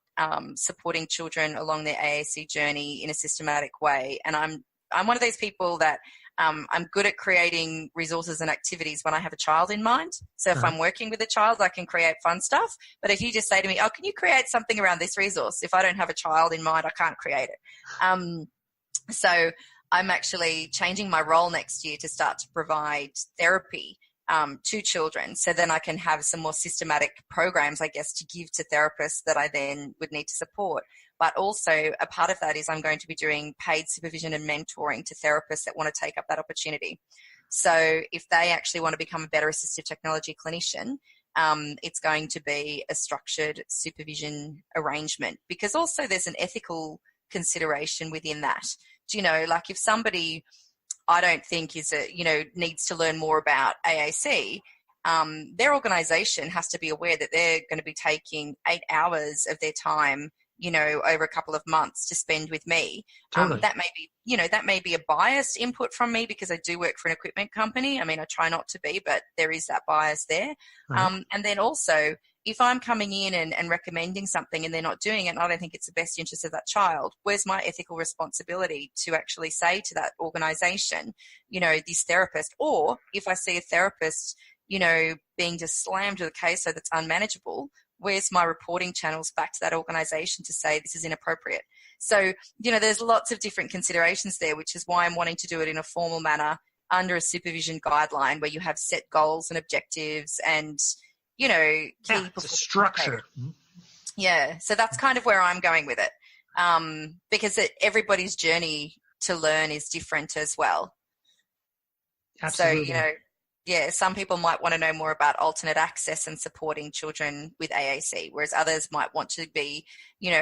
[SPEAKER 4] supporting children along their AAC journey in a systematic way, and I'm one of those people that I'm good at creating resources and activities when I have a child in mind. So if I'm working with a child, I can create fun stuff. But if you just say to me, can you create something around this resource? If I don't have a child in mind, I can't create it. So I'm actually changing my role next year to start to provide therapy to children. So then I can have some more systematic programs, I guess, to give to therapists that I then would need to support. But also a part of that is I'm going to be doing paid supervision and mentoring to therapists that want to take up that opportunity. So if they actually want to become a better assistive technology clinician, it's going to be a structured supervision arrangement, because also there's an ethical consideration within that. Like if somebody I don't think needs to learn more about AAC, their organisation has to be aware that they're going to be taking 8 hours of their time, over a couple of months to spend with me.
[SPEAKER 3] Totally.
[SPEAKER 4] That may be a biased input from me because I do work for an equipment company. I mean, I try not to be, but there is that bias there. Right. And then also, if I'm coming in and recommending something and they're not doing it, and I don't think it's the best interest of that child, where's my ethical responsibility to actually say to that organisation, this therapist, or if I see a therapist, being just slammed with a case so that's unmanageable, where's my reporting channels back to that organisation to say this is inappropriate? So, there's lots of different considerations there, which is why I'm wanting to do it in a formal manner under a supervision guideline where you have set goals and objectives and, key
[SPEAKER 3] structure.
[SPEAKER 4] Yeah. So that's kind of where I'm going with it. Because everybody's journey to learn is different as well.
[SPEAKER 3] Absolutely.
[SPEAKER 4] So, some people might want to know more about alternate access and supporting children with AAC, whereas others might want to be,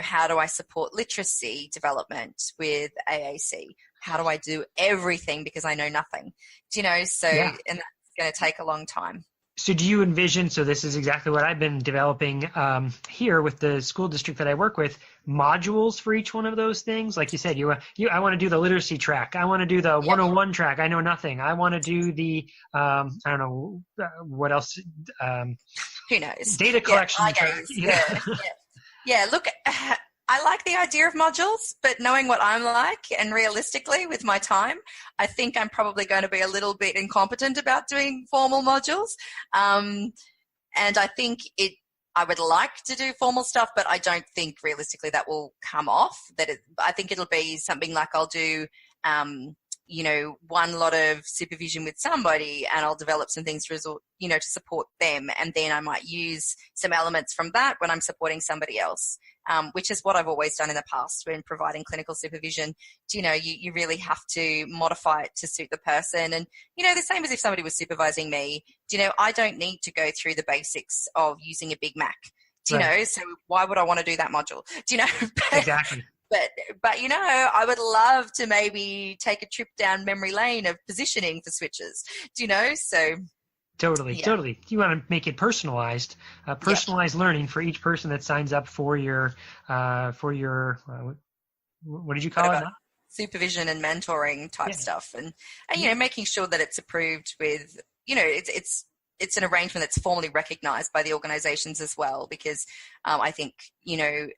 [SPEAKER 4] how do I support literacy development with AAC? How do I do everything because I know nothing? And that's going to take a long time.
[SPEAKER 3] So do you envision, so this is exactly what I've been developing here with the school district that I work with, modules for each one of those things? Like you said, I want to do the literacy track. I want to do the 101 track. I know nothing. I want to do the, I don't know, what else?
[SPEAKER 4] Who knows?
[SPEAKER 3] Data collection track.
[SPEAKER 4] Yeah, look, I like the idea of modules, but knowing what I'm like and realistically with my time, I think I'm probably going to be a little bit incompetent about doing formal modules. And I think I would like to do formal stuff, but I don't think realistically that will come off. I think it'll be something like I'll do, one lot of supervision with somebody, and I'll develop some things to support them. And then I might use some elements from that when I'm supporting somebody else, which is what I've always done in the past when providing clinical supervision. You really have to modify it to suit the person. And, the same as if somebody was supervising me, I don't need to go through the basics of using a Big Mac, so why would I want to do that module?
[SPEAKER 3] Exactly.
[SPEAKER 4] But I would love to maybe take a trip down memory lane of positioning for switches, so.
[SPEAKER 3] Totally. You want to make it personalized learning for each person that signs up for your what did you call it?
[SPEAKER 4] Supervision and mentoring type stuff, and making sure that it's approved with, it's an arrangement that's formally recognized by the organizations as well, because I think,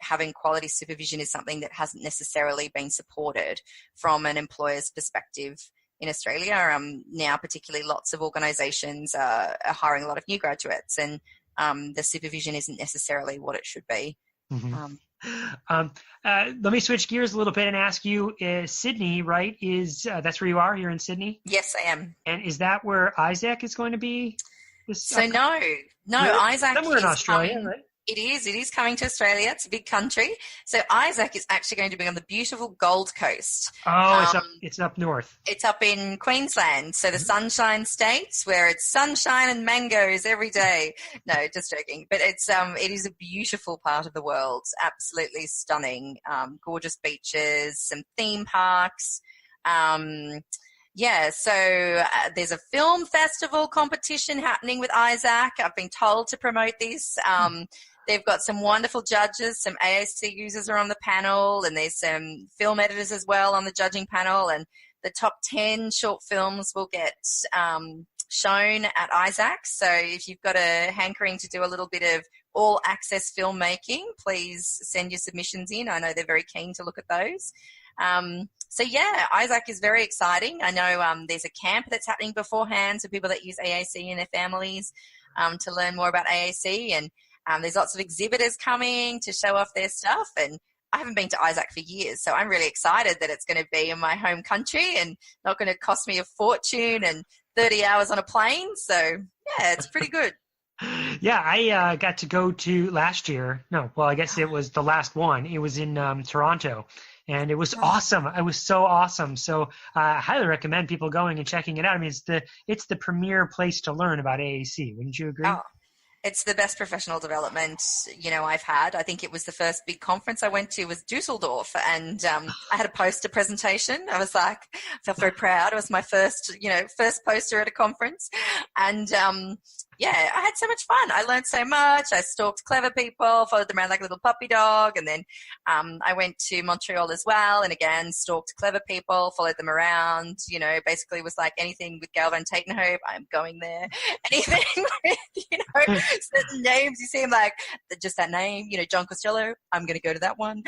[SPEAKER 4] having quality supervision is something that hasn't necessarily been supported from an employer's perspective in Australia. Now, particularly, lots of organizations are hiring a lot of new graduates, and the supervision isn't necessarily what it should be.
[SPEAKER 3] Mm-hmm. Let me switch gears a little bit and ask you, Sydney, right? That's where you are? You're in Sydney?
[SPEAKER 4] Yes, I am.
[SPEAKER 3] And is that where Isaac is going to be?
[SPEAKER 4] No, Isaac
[SPEAKER 3] somewhere in Australia,
[SPEAKER 4] coming,
[SPEAKER 3] right?
[SPEAKER 4] It is coming to Australia. It's a big country. So Isaac is actually going to be on the beautiful Gold Coast.
[SPEAKER 3] Oh, it's up north.
[SPEAKER 4] It's up in Queensland, so the Sunshine State, where it's sunshine and mangoes every day. No, just joking. But it is a beautiful part of the world. Absolutely stunning. Gorgeous beaches, some theme parks. So there's a film festival competition happening with Isaac. I've been told to promote this. They've got some wonderful judges. Some AAC users are on the panel, and there's some film editors as well on the judging panel. And the top 10 short films will get shown at Isaac. So if you've got a hankering to do a little bit of all-access filmmaking, please send your submissions in. I know they're very keen to look at those. Isaac is very exciting. I know there's a camp that's happening beforehand for people that use AAC in their families to learn more about AAC. And there's lots of exhibitors coming to show off their stuff. And I haven't been to Isaac for years, so I'm really excited that it's going to be in my home country and not going to cost me a fortune and 30 hours on a plane. So, yeah, it's pretty good.
[SPEAKER 3] Yeah, I got to go to last year. No, well, I guess it was the last one. It was in Toronto. And it was awesome. It was so awesome. So I highly recommend people going and checking it out. I mean, it's the premier place to learn about AAC. Wouldn't you agree?
[SPEAKER 4] Oh, it's the best professional development, I've had. I think it was the first big conference I went to was Dusseldorf, and I had a poster presentation. I was like, I felt very proud. It was my first poster at a conference. And I had so much fun. I learned so much. I stalked clever people, followed them around like a little puppy dog. And then I went to Montreal as well, and again, stalked clever people, followed them around, basically was like anything with Galvan Tatenhope, I'm going there. Anything with, certain names, you seem like just that name, John Costello, I'm going to go to that one.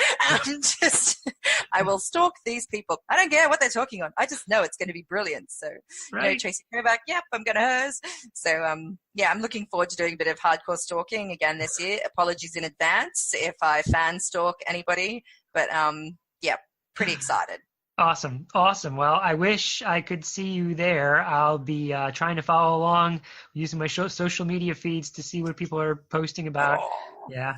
[SPEAKER 4] I will stalk these people. I don't care what they're talking on. I just know it's going to be brilliant. So, Tracy Kerback, yep, I'm going to hers. So, I'm looking forward to doing a bit of hardcore stalking again this year. Apologies in advance if I fan stalk anybody, but pretty excited.
[SPEAKER 3] Awesome. Well, I wish I could see you there. I'll be trying to follow along using my social media feeds to see what people are posting about.
[SPEAKER 4] Oh.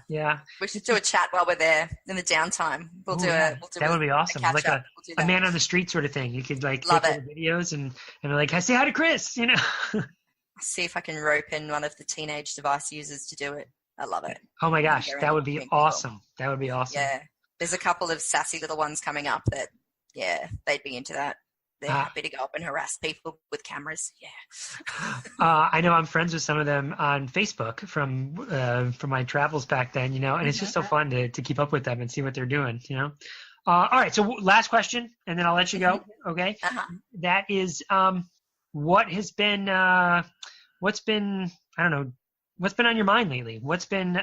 [SPEAKER 3] Yeah.
[SPEAKER 4] We should do a chat while we're there in the downtime.
[SPEAKER 3] That would be awesome. Like a man on the street sort of thing. You could take the videos and like, I say hi to Chris,
[SPEAKER 4] See if I can rope in one of the teenage device users to do it. I love it.
[SPEAKER 3] Oh my gosh, that would be awesome. That would be awesome.
[SPEAKER 4] Yeah. There's a couple of sassy little ones coming up that, they'd be into that. They're happy to go up and harass people with cameras. Yeah.
[SPEAKER 3] I know I'm friends with some of them on Facebook from my travels back then, and it's just so fun to keep up with them and see what they're doing, All right. So last question, and then I'll let you go. Okay. That is, what's been on your mind lately? What's been,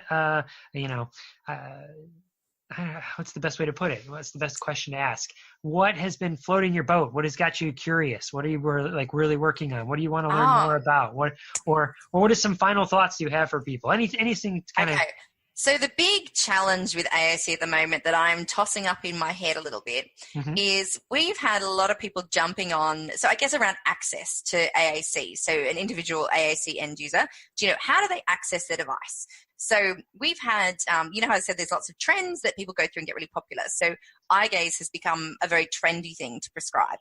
[SPEAKER 3] what's the best way to put it? What's the best question to ask? What has been floating your boat? What has got you curious? What are you really working on? What do you want to learn more about? What are some final thoughts you have for people? Anything kind of.
[SPEAKER 4] So the big challenge with AAC at the moment that I'm tossing up in my head a little bit is we've had a lot of people jumping on, so I guess around access to AAC, so an individual AAC end user, how do they access their device? So we've had, how I said there's lots of trends that people go through and get really popular. So eye gaze has become a very trendy thing to prescribe.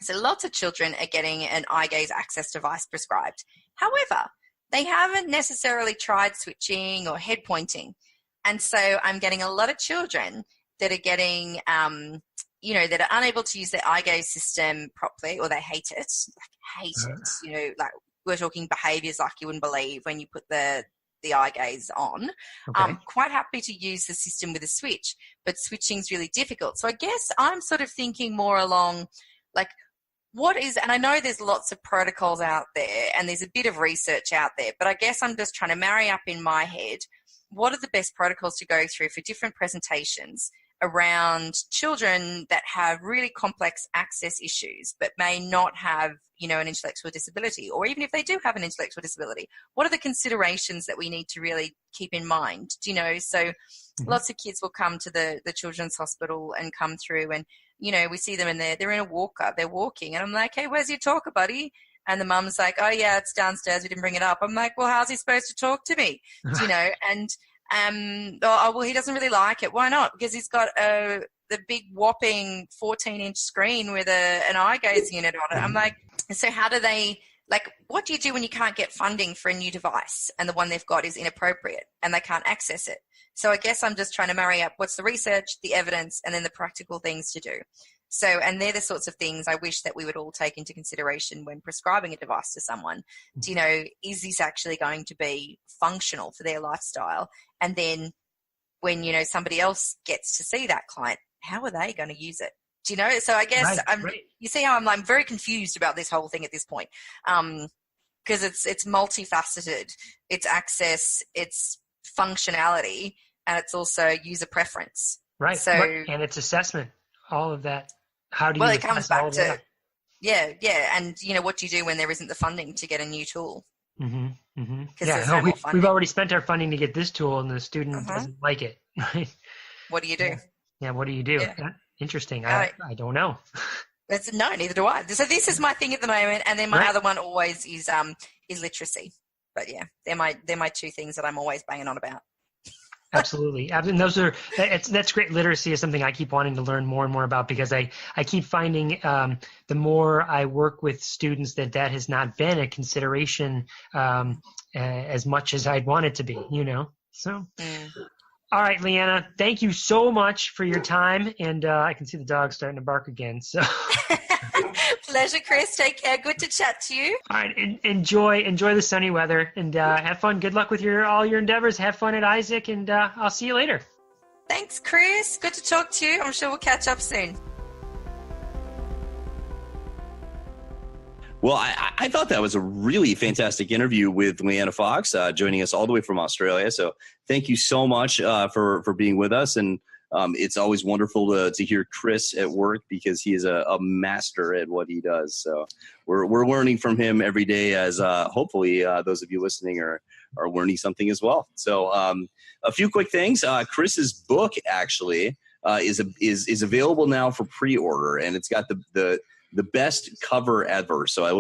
[SPEAKER 4] So lots of children are getting an eye gaze access device prescribed. However, they haven't necessarily tried switching or head pointing. And so I'm getting a lot of children that are getting, that are unable to use their eye gaze system properly, or they hate it, like we're talking behaviors like you wouldn't believe when you put the eye gaze on. Okay. I'm quite happy to use the system with a switch, but switching is really difficult. So I guess I'm sort of thinking more along like, and I know there's lots of protocols out there and there's a bit of research out there, but I guess I'm just trying to marry up in my head, what are the best protocols to go through for different presentations around children that have really complex access issues, but may not have, an intellectual disability, or even if they do have an intellectual disability, what are the considerations that we need to really keep in mind? So lots of kids will come to the children's hospital and come through and, we see them and they're in a walker, they're walking, and I'm like, hey, where's your talker, buddy? And the mum's like, oh yeah, it's downstairs, we didn't bring it up. I'm like, well, how's he supposed to talk to me? Well, he doesn't really like it. Why not? Because he's got the big whopping 14-inch screen with an eye gaze unit on it. I'm like, so how do they, what do you do when you can't get funding for a new device and the one they've got is inappropriate and they can't access it? So I guess I'm just trying to marry up what's the research, the evidence, and then the practical things to do. So, and they're the sorts of things I wish that we would all take into consideration when prescribing a device to someone. Is this actually going to be functional for their lifestyle? And then when, somebody else gets to see that client, how are they going to use it? So I guess you see how I'm very confused about this whole thing at this point. Because it's multifaceted. It's access, it's functionality, and it's also user preference.
[SPEAKER 3] Right.
[SPEAKER 4] So,
[SPEAKER 3] and it's assessment, all of that. How do you
[SPEAKER 4] it comes back to
[SPEAKER 3] that?
[SPEAKER 4] Yeah. And what do you do when there isn't the funding to get a new tool?
[SPEAKER 3] Yeah, we've already spent our funding to get this tool, and the student doesn't like it. Right?
[SPEAKER 4] What do you do?
[SPEAKER 3] Yeah, what do you do?
[SPEAKER 4] Yeah.
[SPEAKER 3] Interesting. I don't know.
[SPEAKER 4] No, neither do I. So this is my thing at the moment, and then my other one always is literacy. But yeah, they're my two things that I'm always banging on about.
[SPEAKER 3] Absolutely. And that's great. Literacy is something I keep wanting to learn more and more about, because I keep finding the more I work with students that has not been a consideration as much as I'd want it to be, So, All right, Leanna, thank you so much for your time. And I can see the dog starting to bark again. So.
[SPEAKER 4] Pleasure, Chris. Take care. Good to chat to you.
[SPEAKER 3] All right. Enjoy the sunny weather, and have fun. Good luck with all your endeavors. Have fun at Isaac, and I'll see you later.
[SPEAKER 4] Thanks, Chris. Good to talk to you. I'm sure we'll catch up soon.
[SPEAKER 1] Well, I thought that was a really fantastic interview with Leanna Fox, joining us all the way from Australia. So thank you so much for being with us. And it's always wonderful to hear Chris at work, because he is a master at what he does. So we're learning from him every day, as hopefully those of you listening are learning something as well. So a few quick things. Chris's book actually is available now for pre-order, and it's got the best cover ever. So I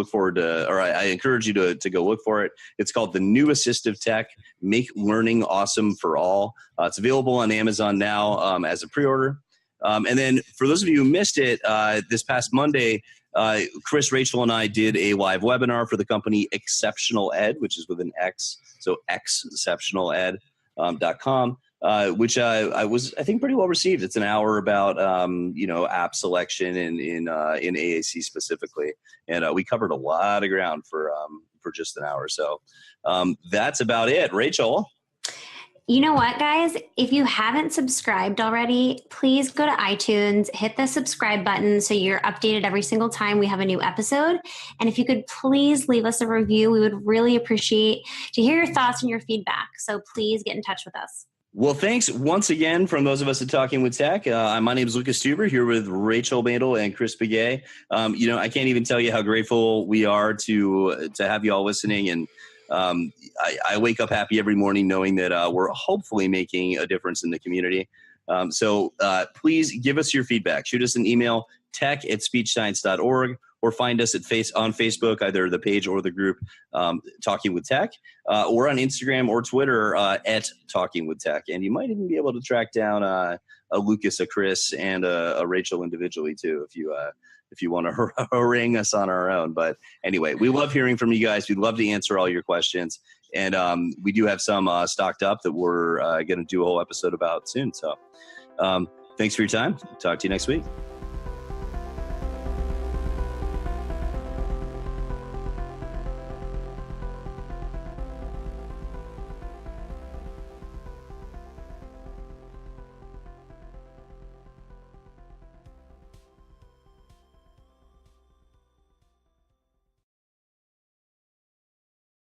[SPEAKER 1] encourage you to go look for it. It's called The New Assistive Tech, Make Learning Awesome for All. It's available on Amazon now as a pre-order. And then for those of you who missed it, this past Monday, Chris, Rachel, and I did a live webinar for the company Exceptional Ed, which is with an X, so exceptionaled.com. Which I think pretty well received. It's an hour about app selection in AAC specifically, and we covered a lot of ground for just an hour. So that's about it. Rachel.
[SPEAKER 2] You know what, guys? If you haven't subscribed already, please go to iTunes, hit the subscribe button so you're updated every single time we have a new episode. And if you could please leave us a review, we would really appreciate to hear your thoughts and your feedback. So please get in touch with us.
[SPEAKER 1] Well, thanks once again from those of us at Talking with Tech. My name is Lucas Stuber, here with Rachel Bandel and Chris Begay. I can't even tell you how grateful we are to have you all listening. And I wake up happy every morning knowing that we're hopefully making a difference in the community. So please give us your feedback. Shoot us an email, tech@speechscience.org, or find us on Facebook, either the page or the group, Talking with Tech, or on Instagram or Twitter at Talking with Tech. And you might even be able to track down a Lucas, a Chris, and a Rachel individually too, if you want to harangue us on our own. But anyway, we love hearing from you guys. We'd love to answer all your questions. And we do have some stocked up that we're going to do a whole episode about soon. So thanks for your time. Talk to you next week.